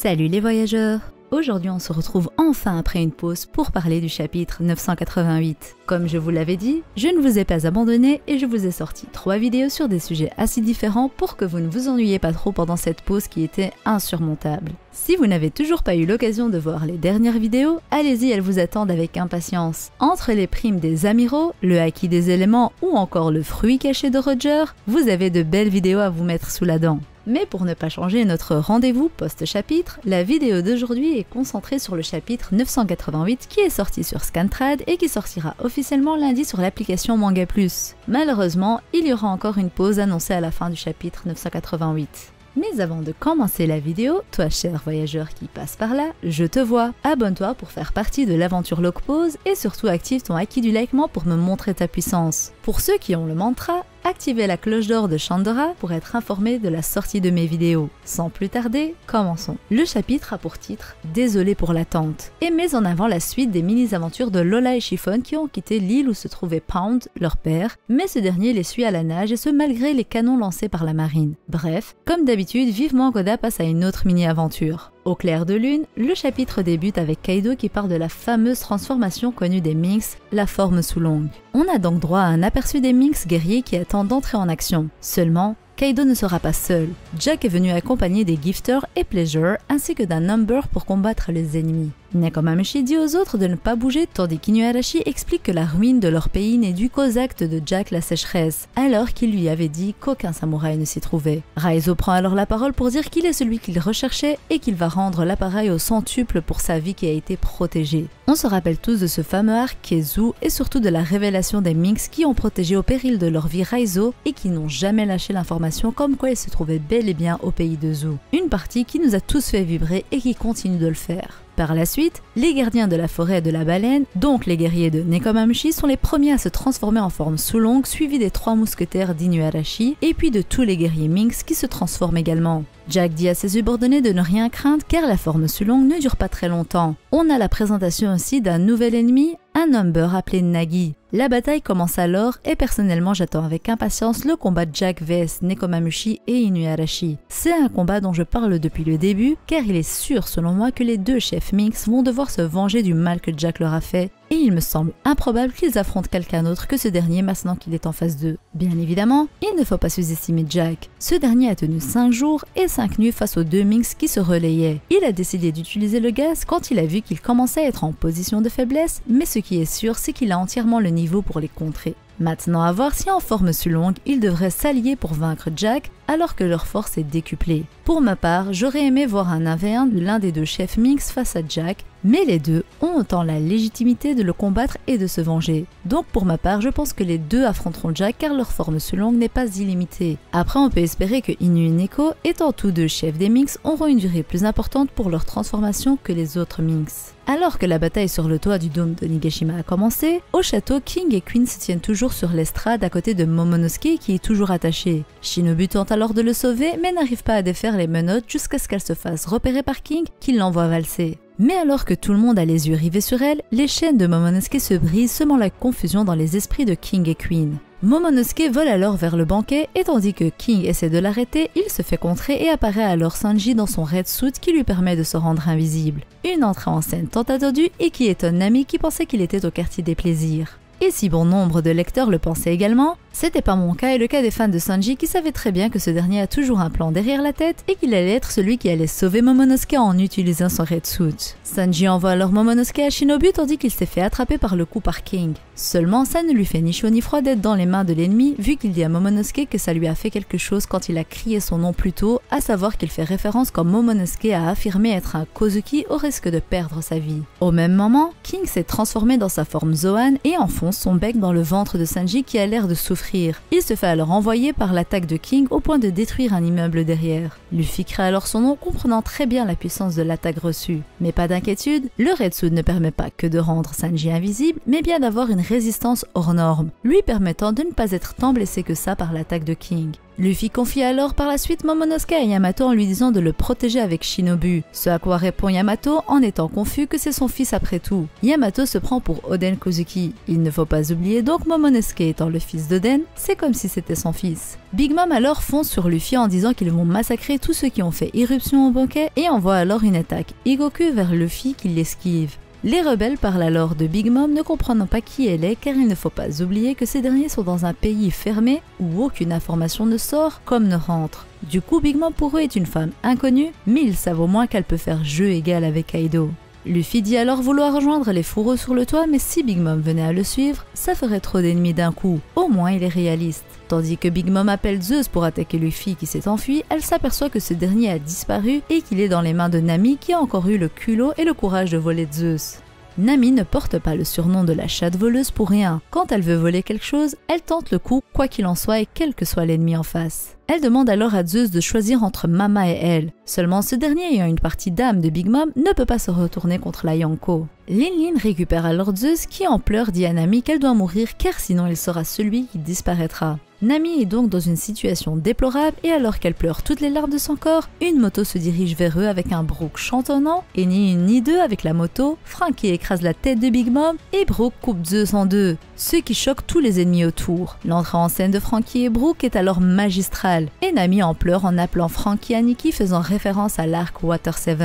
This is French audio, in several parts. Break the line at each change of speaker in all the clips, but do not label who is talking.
Salut les voyageurs! Aujourd'hui on se retrouve enfin après une pause pour parler du chapitre 988. Comme je vous l'avais dit, je ne vous ai pas abandonné et je vous ai sorti 3 vidéos sur des sujets assez différents pour que vous ne vous ennuyiez pas trop pendant cette pause qui était insurmontable. Si vous n'avez toujours pas eu l'occasion de voir les dernières vidéos, allez-y, elles vous attendent avec impatience. Entre les primes des amiraux, le acquis des éléments ou encore le fruit caché de Roger, vous avez de belles vidéos à vous mettre sous la dent. Mais pour ne pas changer notre rendez-vous post-chapitre, la vidéo d'aujourd'hui est concentrée sur le chapitre 988 qui est sorti sur Scantrad et qui sortira officiellement lundi sur l'application Manga Plus. Malheureusement, il y aura encore une pause annoncée à la fin du chapitre 988. Mais avant de commencer la vidéo, toi cher voyageur qui passe par là, je te vois. Abonne-toi pour faire partie de l'aventure Log Pause et surtout active ton acquis du likement pour me montrer ta puissance. Pour ceux qui ont le mantra, activez la cloche d'or de Chandra pour être informé de la sortie de mes vidéos. Sans plus tarder, commençons. Le chapitre a pour titre « Désolé pour l'attente » et met en avant la suite des mini-aventures de Lola et Chiffon qui ont quitté l'île où se trouvait Pound, leur père, mais ce dernier les suit à la nage et ce malgré les canons lancés par la marine. Bref, comme d'habitude, vivement Goda passe à une autre mini-aventure. Au clair de lune, le chapitre débute avec Kaido qui parle de la fameuse transformation connue des Minx, la forme sous longue. On a donc droit à un aperçu des Minx guerriers qui attendent d'entrer en action. Seulement, Kaido ne sera pas seul. Jack est venu accompagner des Gifters et Pleasure ainsi que d'un Number pour combattre les ennemis. Nekomamushi dit aux autres de ne pas bouger tandis qu'Inuarashi explique que la ruine de leur pays n'est due qu'aux actes de Jack la sécheresse, alors qu'il lui avait dit qu'aucun samouraï ne s'y trouvait. Raizo prend alors la parole pour dire qu'il est celui qu'il recherchait et qu'il va rendre l'appareil au centuple pour sa vie qui a été protégée. On se rappelle tous de ce fameux arc Kezu et surtout de la révélation des Minx qui ont protégé au péril de leur vie Raizo et qui n'ont jamais lâché l'information comme quoi il se trouvait bel et bien au pays de Zou. Une partie qui nous a tous fait vibrer et qui continue de le faire. Par la suite, les gardiens de la forêt et de la baleine, donc les guerriers de Nekomamushi, sont les premiers à se transformer en forme sous longue, suivis des 3 mousquetaires d'Inuarashi, et puis de tous les guerriers Minx qui se transforment également. Jack dit à ses subordonnés de ne rien craindre car la forme sous longue ne dure pas très longtemps. On a la présentation aussi d'un nouvel ennemi, un Number appelé Nagi. La bataille commence alors et personnellement j'attends avec impatience le combat de Jack vs Nekomamushi et Inuarashi. C'est un combat dont je parle depuis le début car il est sûr selon moi que les deux chefs Minx vont devoir se venger du mal que Jack leur a fait et il me semble improbable qu'ils affrontent quelqu'un d'autre que ce dernier maintenant qu'il est en face d'eux. Bien évidemment, il ne faut pas sous-estimer Jack. Ce dernier a tenu 5 jours et 5 nuits face aux 2 Minx qui se relayaient. Il a décidé d'utiliser le gaz quand il a vu qu'il commençait à être en position de faiblesse, mais ce qui est sûr c'est qu'il a entièrement le niveau pour les contrer. Maintenant à voir si en forme sous longue, ils devraient s'allier pour vaincre Jack alors que leur force est décuplée. Pour ma part, j'aurais aimé voir un 1v1 de l'un des 2 chefs Minx face à Jack, mais les deux ont autant la légitimité de le combattre et de se venger. Donc pour ma part, je pense que les deux affronteront Jack car leur forme sous longue n'est pas illimitée. Après on peut espérer que Inu et Neko, étant tous 2 chefs des Minx, auront une durée plus importante pour leur transformation que les autres Minx. Alors que la bataille sur le toit du dôme de Nigashima a commencé, au château, King et Queen se tiennent toujours sur l'estrade à côté de Momonosuke qui est toujours attaché. Shinobu tente alors de le sauver mais n'arrive pas à défaire les menottes jusqu'à ce qu'elle se fasse repérer par King qui l'envoie valser. Mais alors que tout le monde a les yeux rivés sur elle, les chaînes de Momonosuke se brisent semant la confusion dans les esprits de King et Queen. Momonosuke vole alors vers le banquet et tandis que King essaie de l'arrêter, il se fait contrer et apparaît alors Sanji dans son red suit qui lui permet de se rendre invisible. Une entrée en scène tant attendue et qui étonne Nami qui pensait qu'il était au quartier des plaisirs. Et si bon nombre de lecteurs le pensaient également, c'était pas mon cas et le cas des fans de Sanji qui savaient très bien que ce dernier a toujours un plan derrière la tête et qu'il allait être celui qui allait sauver Momonosuke en utilisant son red suit. Sanji envoie alors Momonosuke à Shinobu tandis qu'il s'est fait attraper par le coup par King. Seulement ça ne lui fait ni chaud ni froid d'être dans les mains de l'ennemi vu qu'il dit à Momonosuke que ça lui a fait quelque chose quand il a crié son nom plus tôt, à savoir qu'il fait référence quand Momonosuke a affirmé être un Kozuki au risque de perdre sa vie. Au même moment, King s'est transformé dans sa forme Zoan et enfonce son bec dans le ventre de Sanji qui a l'air de souffrir. Il se fait alors envoyer par l'attaque de King au point de détruire un immeuble derrière. Luffy crée alors son nom comprenant très bien la puissance de l'attaque reçue. Mais pas d'inquiétude, le Red Suit ne permet pas que de rendre Sanji invisible, mais bien d'avoir une résistance hors norme, lui permettant de ne pas être tant blessé que ça par l'attaque de King. Luffy confie alors par la suite Momonosuke à Yamato en lui disant de le protéger avec Shinobu, ce à quoi répond Yamato en étant confus que c'est son fils après tout. Yamato se prend pour Oden Kozuki. Il ne faut pas oublier donc Momonosuke étant le fils d'Oden, c'est comme si c'était son fils. Big Mom alors fonce sur Luffy en disant qu'ils vont massacrer tous ceux qui ont fait irruption au banquet et envoie alors une attaque Igoku vers Luffy qui l'esquive. Les rebelles parlent alors de Big Mom ne comprenant pas qui elle est car il ne faut pas oublier que ces derniers sont dans un pays fermé où aucune information ne sort comme ne rentre. Du coup Big Mom pour eux est une femme inconnue mais ils savent au moins qu'elle peut faire jeu égal avec Kaido. Luffy dit alors vouloir rejoindre les fourreaux sur le toit mais si Big Mom venait à le suivre, ça ferait trop d'ennemis d'un coup, au moins il est réaliste. Tandis que Big Mom appelle Zeus pour attaquer Luffy qui s'est enfui, elle s'aperçoit que ce dernier a disparu et qu'il est dans les mains de Nami qui a encore eu le culot et le courage de voler Zeus. Nami ne porte pas le surnom de la chatte voleuse pour rien. Quand elle veut voler quelque chose, elle tente le coup quoi qu'il en soit et quel que soit l'ennemi en face. Elle demande alors à Zeus de choisir entre Mama et elle. Seulement ce dernier ayant une partie d'âme de Big Mom ne peut pas se retourner contre la Yonko. Lin récupère alors Zeus qui en pleurs dit à Nami qu'elle doit mourir car sinon il sera celui qui disparaîtra. Nami est donc dans une situation déplorable et alors qu'elle pleure toutes les larmes de son corps, une moto se dirige vers eux avec un Brook chantonnant et ni une ni deux avec la moto, Franky écrase la tête de Big Mom et Brook coupe Zeus en deux, ce qui choque tous les ennemis autour. L'entrée en scène de Franky et Brook est alors magistrale et Nami en pleure en appelant Franky Aniki faisant référence à l'arc Water 7.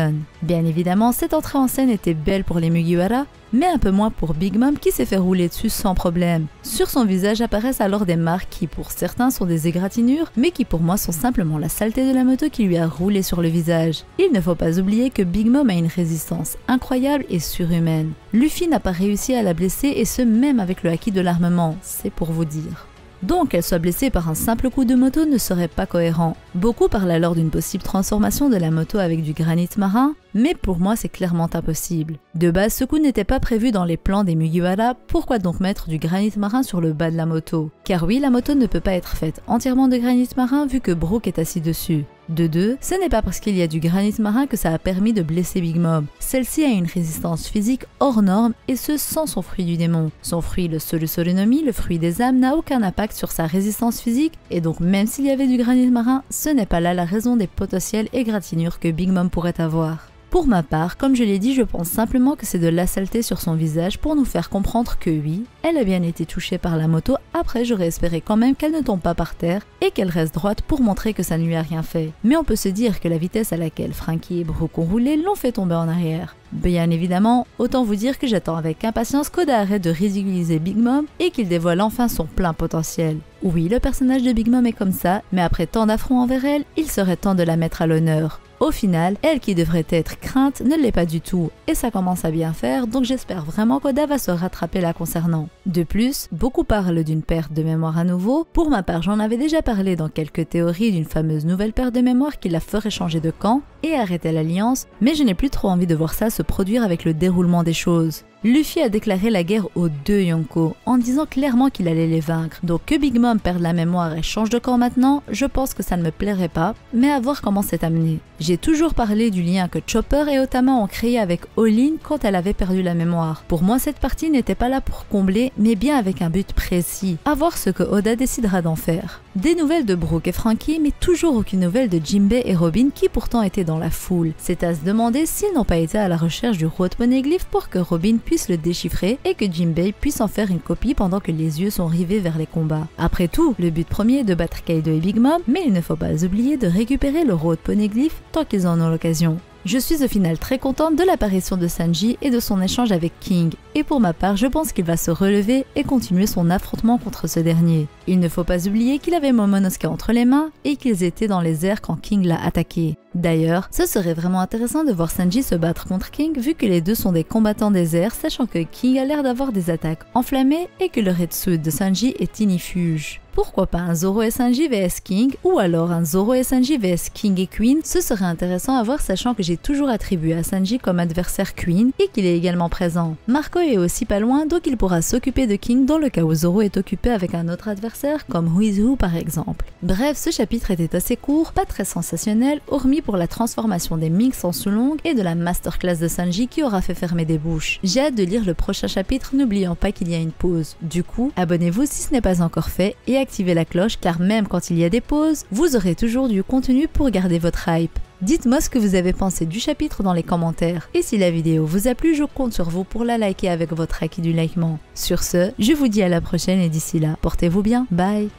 Bien évidemment, cette entrée en scène était belle pour les Mugiwara, mais un peu moins pour Big Mom qui s'est fait rouler dessus sans problème. Sur son visage apparaissent alors des marques qui pour certains sont des égratignures, mais qui pour moi sont simplement la saleté de la moto qui lui a roulé sur le visage. Il ne faut pas oublier que Big Mom a une résistance incroyable et surhumaine. Luffy n'a pas réussi à la blesser et ce même avec le haki de l'armement, c'est pour vous dire. Donc qu'elle soit blessée par un simple coup de moto ne serait pas cohérent. Beaucoup parlent alors d'une possible transformation de la moto avec du granit marin, mais pour moi c'est clairement impossible. De base ce coup n'était pas prévu dans les plans des Mugiwara, pourquoi donc mettre du granit marin sur le bas de la moto? Car oui, la moto ne peut pas être faite entièrement de granit marin vu que Brook est assis dessus. De deux, ce n'est pas parce qu'il y a du granit marin que ça a permis de blesser Big Mom. Celle-ci a une résistance physique hors norme et ce sans son fruit du démon. Son fruit, le Solu-Solu-no-Mi, le fruit des âmes, n'a aucun impact sur sa résistance physique et donc même s'il y avait du granit marin, ce n'est pas là la raison des potentielles égratignures que Big Mom pourrait avoir. Pour ma part, comme je l'ai dit, je pense simplement que c'est de la saleté sur son visage pour nous faire comprendre que oui, elle a bien été touchée par la moto, après j'aurais espéré quand même qu'elle ne tombe pas par terre et qu'elle reste droite pour montrer que ça ne lui a rien fait. Mais on peut se dire que la vitesse à laquelle Franky et Brook ont roulé l'ont fait tomber en arrière. Bien évidemment, autant vous dire que j'attends avec impatience qu'Oda arrête de ridiculiser Big Mom et qu'il dévoile enfin son plein potentiel. Oui, le personnage de Big Mom est comme ça, mais après tant d'affronts envers elle, il serait temps de la mettre à l'honneur. Au final, elle qui devrait être crainte ne l'est pas du tout, et ça commence à bien faire, donc j'espère vraiment qu'Oda va se rattraper là concernant. De plus, beaucoup parlent d'une perte de mémoire à nouveau. Pour ma part, j'en avais déjà parlé dans quelques théories d'une fameuse nouvelle perte de mémoire qui la ferait changer de camp et arrêter l'alliance, mais je n'ai plus trop envie de voir ça se produire avec le déroulement des choses. Luffy a déclaré la guerre aux deux Yonko en disant clairement qu'il allait les vaincre. Donc que Big Mom perde la mémoire et change de camp maintenant, je pense que ça ne me plairait pas, mais à voir comment c'est amené. J'ai toujours parlé du lien que Chopper et Otama ont créé avec Olin quand elle avait perdu la mémoire. Pour moi, cette partie n'était pas là pour combler, mais bien avec un but précis. À voir ce que Oda décidera d'en faire. Des nouvelles de Brook et Franky, mais toujours aucune nouvelle de Jinbei et Robin qui pourtant étaient dans la foule. C'est à se demander s'ils n'ont pas été à la recherche du Road Poneglyph pour que Robin puisse le déchiffrer et que Jinbei puisse en faire une copie pendant que les yeux sont rivés vers les combats. Après tout, le but premier est de battre Kaido et Big Mom, mais il ne faut pas oublier de récupérer le Road Poneglyph tant qu'ils en ont l'occasion. Je suis au final très contente de l'apparition de Sanji et de son échange avec King, et pour ma part je pense qu'il va se relever et continuer son affrontement contre ce dernier. Il ne faut pas oublier qu'il avait Momonosuke entre les mains et qu'ils étaient dans les airs quand King l'a attaqué. D'ailleurs, ce serait vraiment intéressant de voir Sanji se battre contre King vu que les deux sont des combattants des airs, sachant que King a l'air d'avoir des attaques enflammées et que le Red Suit de Sanji est ignifuge. Pourquoi pas un Zoro et Sanji vs King ou alors un Zoro et Sanji vs King et Queen, ce serait intéressant à voir sachant que j'ai toujours attribué à Sanji comme adversaire Queen et qu'il est également présent. Marco est aussi pas loin donc il pourra s'occuper de King dans le cas où Zoro est occupé avec un autre adversaire comme Who is Who par exemple. Bref, ce chapitre était assez court, pas très sensationnel, hormis pour la transformation des Minx en sous-longue et de la masterclass de Sanji qui aura fait fermer des bouches. J'ai hâte de lire le prochain chapitre, n'oubliant pas qu'il y a une pause. Du coup, abonnez-vous si ce n'est pas encore fait et activez la cloche car même quand il y a des pauses, vous aurez toujours du contenu pour garder votre hype. Dites-moi ce que vous avez pensé du chapitre dans les commentaires. Et si la vidéo vous a plu, je compte sur vous pour la liker avec votre acquis du likement. Sur ce, je vous dis à la prochaine et d'ici là, portez-vous bien. Bye!